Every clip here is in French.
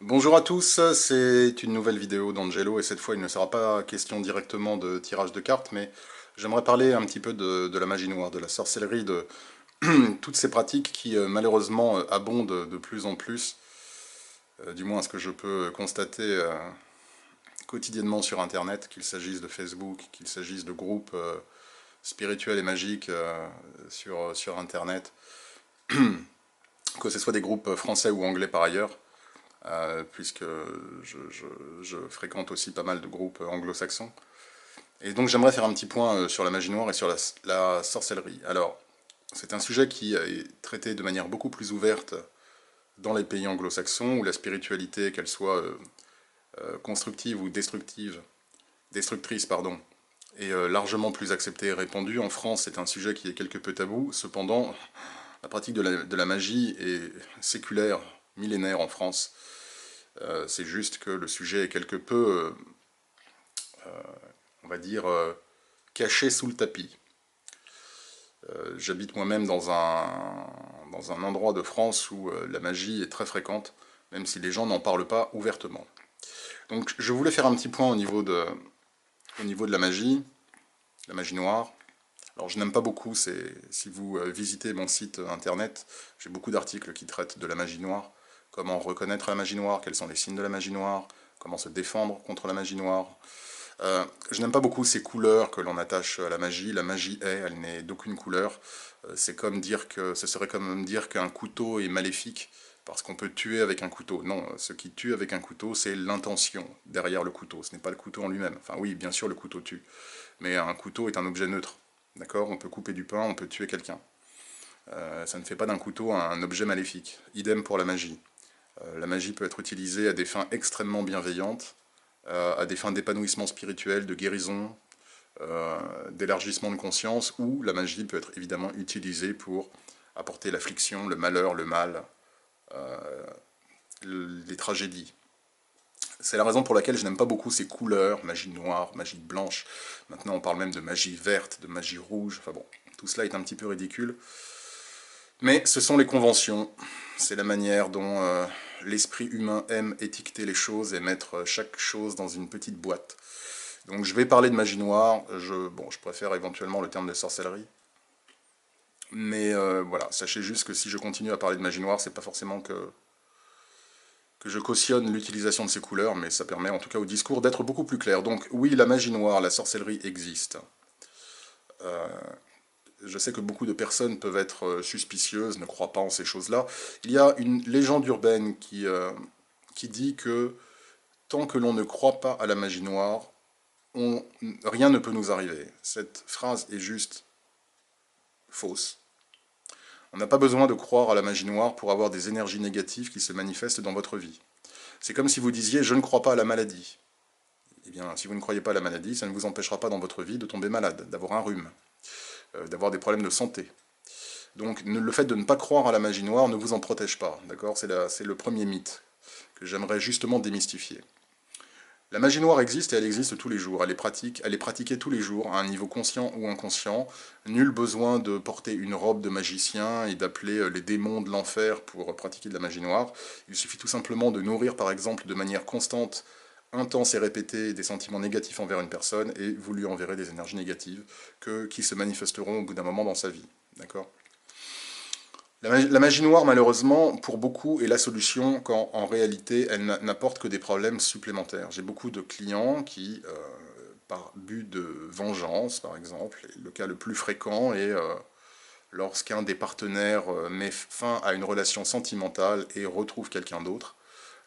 Bonjour à tous, c'est une nouvelle vidéo d'Angelo et cette fois il ne sera pas question directement de tirage de cartes, mais j'aimerais parler un petit peu de la magie noire, de la sorcellerie, de toutes ces pratiques qui malheureusement abondent de plus en plus, du moins ce que je peux constater quotidiennement sur Internet, qu'il s'agisse de Facebook, qu'il s'agisse de groupes spirituels et magiques sur Internet, que ce soit des groupes français ou anglais par ailleurs. Puisque je fréquente aussi pas mal de groupes anglo-saxons. Et donc j'aimerais faire un petit point sur la magie noire et sur la sorcellerie. Alors, c'est un sujet qui est traité de manière beaucoup plus ouverte dans les pays anglo-saxons, où la spiritualité, qu'elle soit constructive ou destructrice, pardon, est largement plus acceptée et répandue. En France, c'est un sujet qui est quelque peu tabou. Cependant, la pratique de la magie est séculaire, millénaire en France. C'est juste que le sujet est quelque peu, on va dire, caché sous le tapis. J'habite moi-même dans un endroit de France où la magie est très fréquente, même si les gens n'en parlent pas ouvertement. Donc je voulais faire un petit point au niveau de la magie noire. Alors je n'aime pas beaucoup, si vous visitez mon site internet, j'ai beaucoup d'articles qui traitent de la magie noire, comment reconnaître la magie noire, quels sont les signes de la magie noire, comment se défendre contre la magie noire. Je n'aime pas beaucoup ces couleurs que l'on attache à la magie. La magie elle n'est d'aucune couleur. Ce serait comme dire qu'un couteau est maléfique parce qu'on peut tuer avec un couteau. Non, ce qui tue avec un couteau, c'est l'intention derrière le couteau. Ce n'est pas le couteau en lui-même. Enfin oui, bien sûr, le couteau tue, mais un couteau est un objet neutre. D'accord? On peut couper du pain, on peut tuer quelqu'un. Ça ne fait pas d'un couteau un objet maléfique. Idem pour la magie. La magie peut être utilisée à des fins extrêmement bienveillantes, à des fins d'épanouissement spirituel, de guérison, d'élargissement de conscience, ou la magie peut être évidemment utilisée pour apporter l'affliction, le malheur, le mal, les tragédies. C'est la raison pour laquelle je n'aime pas beaucoup ces couleurs, magie noire, magie blanche. Maintenant on parle même de magie verte, de magie rouge, enfin bon, tout cela est un petit peu ridicule. Mais ce sont les conventions, c'est la manière dont l'esprit humain aime étiqueter les choses et mettre chaque chose dans une petite boîte. Donc je vais parler de magie noire, je préfère éventuellement le terme de sorcellerie. Mais voilà, sachez juste que si je continue à parler de magie noire, c'est pas forcément que je cautionne l'utilisation de ces couleurs, mais ça permet en tout cas au discours d'être beaucoup plus clair. Donc oui, la magie noire, la sorcellerie existe. Euh, je sais que beaucoup de personnes peuvent être suspicieuses, ne croient pas en ces choses-là. Il y a une légende urbaine qui dit que tant que l'on ne croit pas à la magie noire, rien ne peut nous arriver. Cette phrase est juste fausse. On n'a pas besoin de croire à la magie noire pour avoir des énergies négatives qui se manifestent dans votre vie. C'est comme si vous disiez je ne crois pas à la maladie. Eh bien, si vous ne croyez pas à la maladie, ça ne vous empêchera pas dans votre vie de tomber malade, d'avoir un rhume, d'avoir des problèmes de santé. Donc le fait de ne pas croire à la magie noire ne vous en protège pas, d'accord? C'est le premier mythe que j'aimerais justement démystifier. La magie noire existe et elle existe tous les jours. Elle est pratiquée tous les jours, à un niveau conscient ou inconscient. Nul besoin de porter une robe de magicien et d'appeler les démons de l'enfer pour pratiquer de la magie noire. Il suffit tout simplement de nourrir, par exemple, de manière constante, intense et répétée, des sentiments négatifs envers une personne, et vous lui enverrez des énergies négatives qui se manifesteront au bout d'un moment dans sa vie. D'accord? La magie noire, malheureusement, pour beaucoup, est la solution quand en réalité, elle n'apporte que des problèmes supplémentaires. J'ai beaucoup de clients qui, par but de vengeance, par exemple, et le cas le plus fréquent est lorsqu'un des partenaires met fin à une relation sentimentale et retrouve quelqu'un d'autre.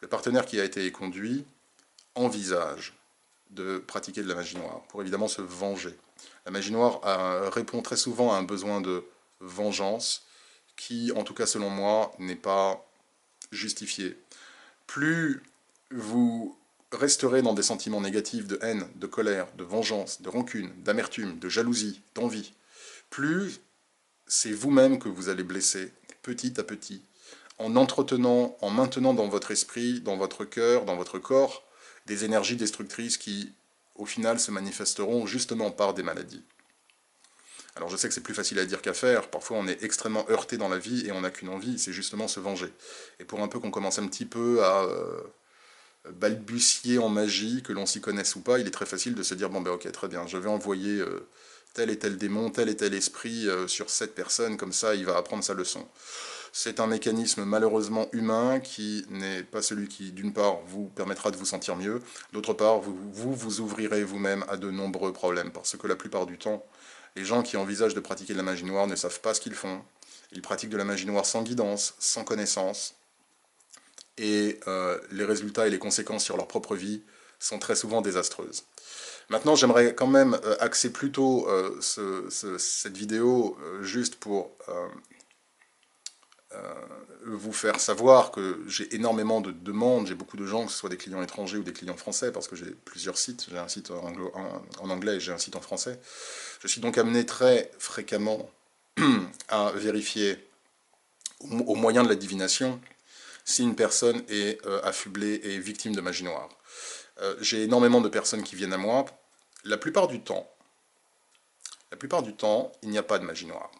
Le partenaire qui a été éconduit envisage de pratiquer de la magie noire pour évidemment se venger. La magie noire répond très souvent à un besoin de vengeance qui, en tout cas selon moi, n'est pas justifié. Plus vous resterez dans des sentiments négatifs de haine, de colère, de vengeance, de rancune, d'amertume, de jalousie, d'envie, plus c'est vous-même que vous allez blesser petit à petit, en maintenant dans votre esprit, dans votre cœur, dans votre corps, des énergies destructrices qui, au final, se manifesteront justement par des maladies. Alors je sais que c'est plus facile à dire qu'à faire, parfois on est extrêmement heurté dans la vie et on n'a qu'une envie, c'est justement se venger. Et pour un peu qu'on commence un petit peu balbutier en magie, que l'on s'y connaisse ou pas, il est très facile de se dire, bon ben ok, très bien, je vais envoyer tel et tel démon, tel et tel esprit sur cette personne, comme ça il va apprendre sa leçon. C'est un mécanisme malheureusement humain qui n'est pas celui qui, d'une part, vous permettra de vous sentir mieux, d'autre part, vous ouvrirez vous-même à de nombreux problèmes, parce que la plupart du temps, les gens qui envisagent de pratiquer de la magie noire ne savent pas ce qu'ils font. Ils pratiquent de la magie noire sans guidance, sans connaissance, et les résultats et les conséquences sur leur propre vie sont très souvent désastreuses. Maintenant, j'aimerais quand même axer plutôt cette vidéo juste pour vous faire savoir que j'ai énormément de demandes, j'ai beaucoup de gens, que ce soit des clients étrangers ou des clients français, parce que j'ai plusieurs sites, j'ai un site en anglais et j'ai un site en français. Je suis donc amené très fréquemment à vérifier au moyen de la divination si une personne est affublée et victime de magie noire. J'ai énormément de personnes qui viennent à moi. La plupart du temps, il n'y a pas de magie noire.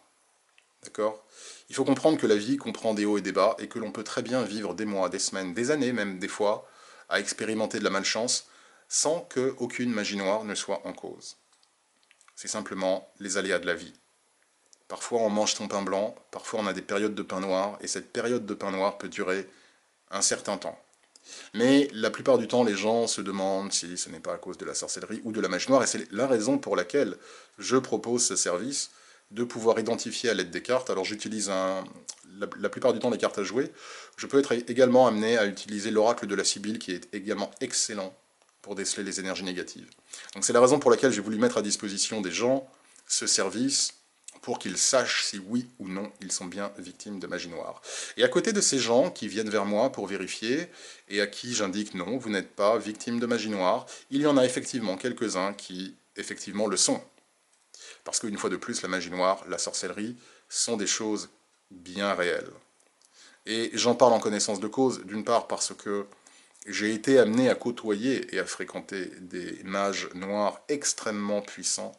D'accord? Il faut comprendre que la vie comprend des hauts et des bas et que l'on peut très bien vivre des mois, des semaines, des années même des fois à expérimenter de la malchance sans qu'aucune magie noire ne soit en cause. C'est simplement les aléas de la vie. Parfois on mange son pain blanc, parfois on a des périodes de pain noir et cette période de pain noir peut durer un certain temps. Mais la plupart du temps, les gens se demandent si ce n'est pas à cause de la sorcellerie ou de la magie noire, et c'est la raison pour laquelle je propose ce service de pouvoir identifier à l'aide des cartes. Alors j'utilise la plupart du temps des cartes à jouer. Je peux être également amené à utiliser l'oracle de la Sibylle, qui est également excellent pour déceler les énergies négatives. Donc c'est la raison pour laquelle j'ai voulu mettre à disposition des gens ce service pour qu'ils sachent si oui ou non ils sont bien victimes de magie noire. Et à côté de ces gens qui viennent vers moi pour vérifier et à qui j'indique non, vous n'êtes pas victime de magie noire, il y en a effectivement quelques-uns qui effectivement le sont. Parce qu'une fois de plus, la magie noire, la sorcellerie sont des choses bien réelles. Et j'en parle en connaissance de cause, d'une part parce que j'ai été amené à côtoyer et à fréquenter des mages noirs extrêmement puissants,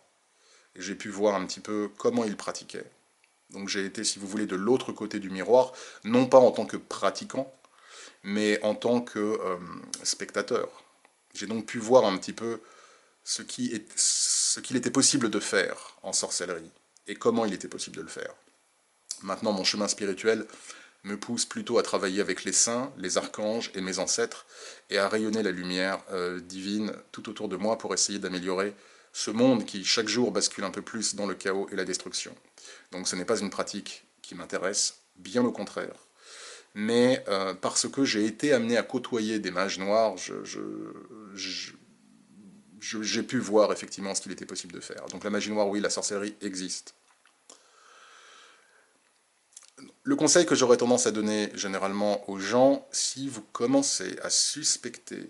et j'ai pu voir un petit peu comment ils pratiquaient. Donc j'ai été, si vous voulez, de l'autre côté du miroir, non pas en tant que pratiquant, mais en tant que spectateur. J'ai donc pu voir un petit peu ce qu'il était possible de faire en sorcellerie, et comment il était possible de le faire. Maintenant, mon chemin spirituel me pousse plutôt à travailler avec les saints, les archanges et mes ancêtres, et à rayonner la lumière divine tout autour de moi pour essayer d'améliorer ce monde qui chaque jour bascule un peu plus dans le chaos et la destruction. Donc ce n'est pas une pratique qui m'intéresse, bien au contraire. Mais parce que j'ai été amené à côtoyer des mages noirs, j'ai pu voir effectivement ce qu'il était possible de faire. Donc la magie noire, oui, la sorcellerie existe. Le conseil que j'aurais tendance à donner généralement aux gens, si vous commencez à suspecter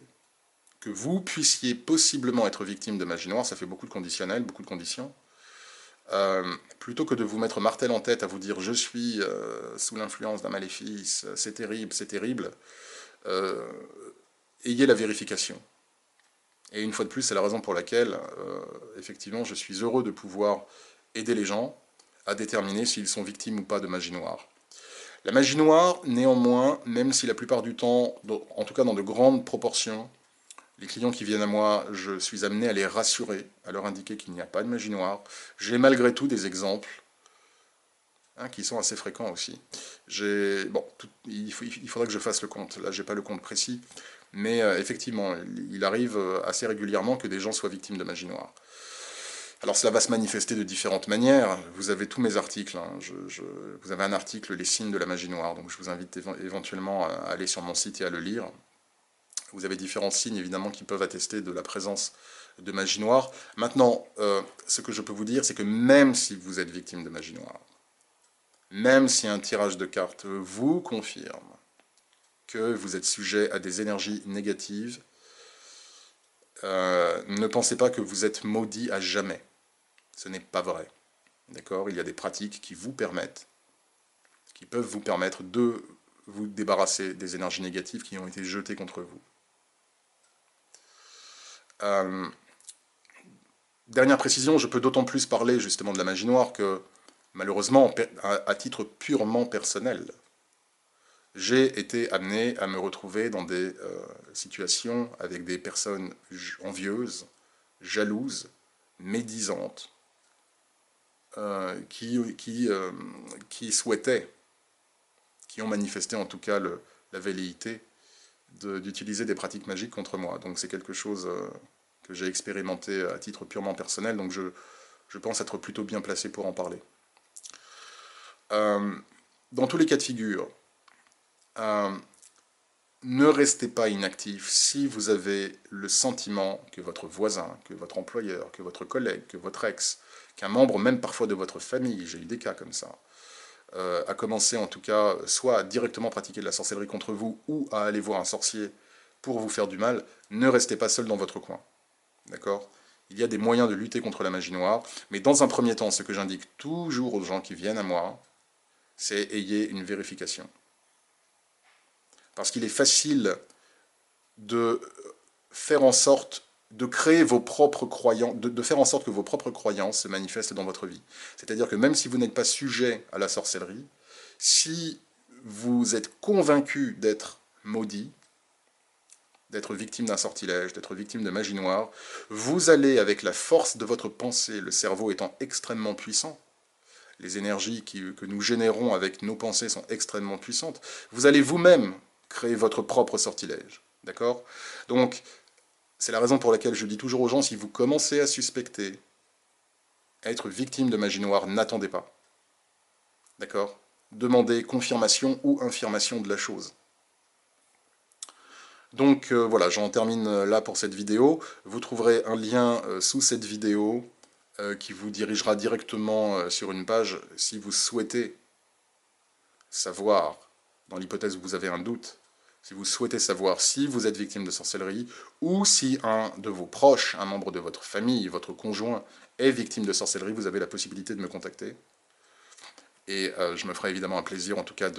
que vous puissiez possiblement être victime de magie noire, ça fait beaucoup de conditionnels, beaucoup de conditions, plutôt que de vous mettre martel en tête à vous dire je suis sous l'influence d'un maléfice, c'est terrible, euh, ayez la vérification. Et une fois de plus, c'est la raison pour laquelle, effectivement, je suis heureux de pouvoir aider les gens à déterminer s'ils sont victimes ou pas de magie noire. La magie noire, néanmoins, même si la plupart du temps, en tout cas dans de grandes proportions, les clients qui viennent à moi, je suis amené à les rassurer, à leur indiquer qu'il n'y a pas de magie noire. J'ai malgré tout des exemples qui sont assez fréquents aussi. Bon, il faudrait que je fasse le compte, là j'ai pas le compte précis, mais effectivement, il arrive assez régulièrement que des gens soient victimes de magie noire. Alors cela va se manifester de différentes manières. Vous avez tous mes articles. Hein. Vous avez un article, Les signes de la magie noire. Donc je vous invite éventuellement à aller sur mon site et à le lire. Vous avez différents signes évidemment qui peuvent attester de la présence de magie noire. Maintenant, ce que je peux vous dire, c'est que même si vous êtes victime de magie noire, même si un tirage de cartes vous confirme que vous êtes sujet à des énergies négatives, ne pensez pas que vous êtes maudit à jamais. Ce n'est pas vrai. D'accord? Il y a des pratiques qui peuvent vous permettre de vous débarrasser des énergies négatives qui ont été jetées contre vous. Dernière précision, je peux d'autant plus parler justement de la magie noire que, malheureusement, à titre purement personnel, j'ai été amené à me retrouver dans des situations avec des personnes envieuses, jalouses, médisantes, qui souhaitaient, qui ont manifesté en tout cas la velléité d'utiliser des pratiques magiques contre moi. Donc c'est quelque chose que j'ai expérimenté à titre purement personnel, donc je pense être plutôt bien placé pour en parler. Dans tous les cas de figure, ne restez pas inactif si vous avez le sentiment que votre voisin, que votre employeur, que votre collègue, que votre ex, qu'un membre même parfois de votre famille, j'ai eu des cas comme ça, a commencé en tout cas soit à directement pratiquer de la sorcellerie contre vous ou à aller voir un sorcier pour vous faire du mal, ne restez pas seul dans votre coin. D'accord? Il y a des moyens de lutter contre la magie noire, mais dans un premier temps, ce que j'indique toujours aux gens qui viennent à moi, c'est ayez une vérification. Parce qu'il est facile de faire en sorte de créer vos propres croyances, de faire en sorte que vos propres croyances se manifestent dans votre vie. C'est-à-dire que même si vous n'êtes pas sujet à la sorcellerie, si vous êtes convaincu d'être maudit, d'être victime d'un sortilège, d'être victime de magie noire, vous allez, avec la force de votre pensée, le cerveau étant extrêmement puissant, les énergies que nous générons avec nos pensées sont extrêmement puissantes, vous allez vous-même créer votre propre sortilège. D'accord? Donc, c'est la raison pour laquelle je dis toujours aux gens, si vous commencez à suspecter être victime de magie noire, n'attendez pas. D'accord? Demandez confirmation ou infirmation de la chose. Donc voilà, j'en termine là pour cette vidéo. Vous trouverez un lien sous cette vidéo qui vous dirigera directement sur une page si vous souhaitez savoir, dans l'hypothèse où vous avez un doute, si vous souhaitez savoir si vous êtes victime de sorcellerie ou si un de vos proches, un membre de votre famille, votre conjoint est victime de sorcellerie, vous avez la possibilité de me contacter. Et je me ferai évidemment un plaisir en tout cas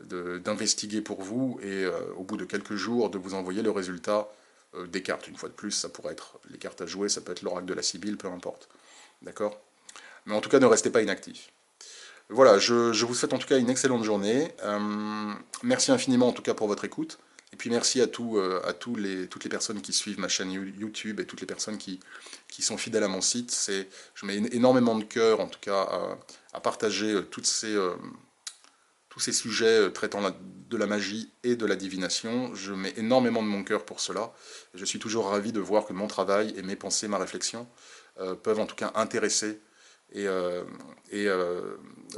d'investiguer pour vous et au bout de quelques jours de vous envoyer le résultat des cartes. Une fois de plus, ça pourrait être les cartes à jouer, ça peut être l'oracle de la Sibylle, peu importe. D'accord? Mais en tout cas, ne restez pas inactif. Voilà, je vous souhaite en tout cas une excellente journée. Merci infiniment en tout cas pour votre écoute. Et puis merci à toutes les personnes qui suivent ma chaîne YouTube et toutes les personnes qui sont fidèles à mon site. Je mets énormément de cœur en tout cas à partager tous ces sujets traitant de la magie et de la divination. Je mets énormément de mon cœur pour cela. Je suis toujours ravi de voir que mon travail et mes pensées, ma réflexion peuvent en tout cas intéresser et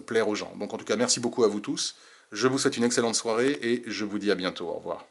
plaire aux gens. Donc en tout cas, merci beaucoup à vous tous. Je vous souhaite une excellente soirée et je vous dis à bientôt. Au revoir.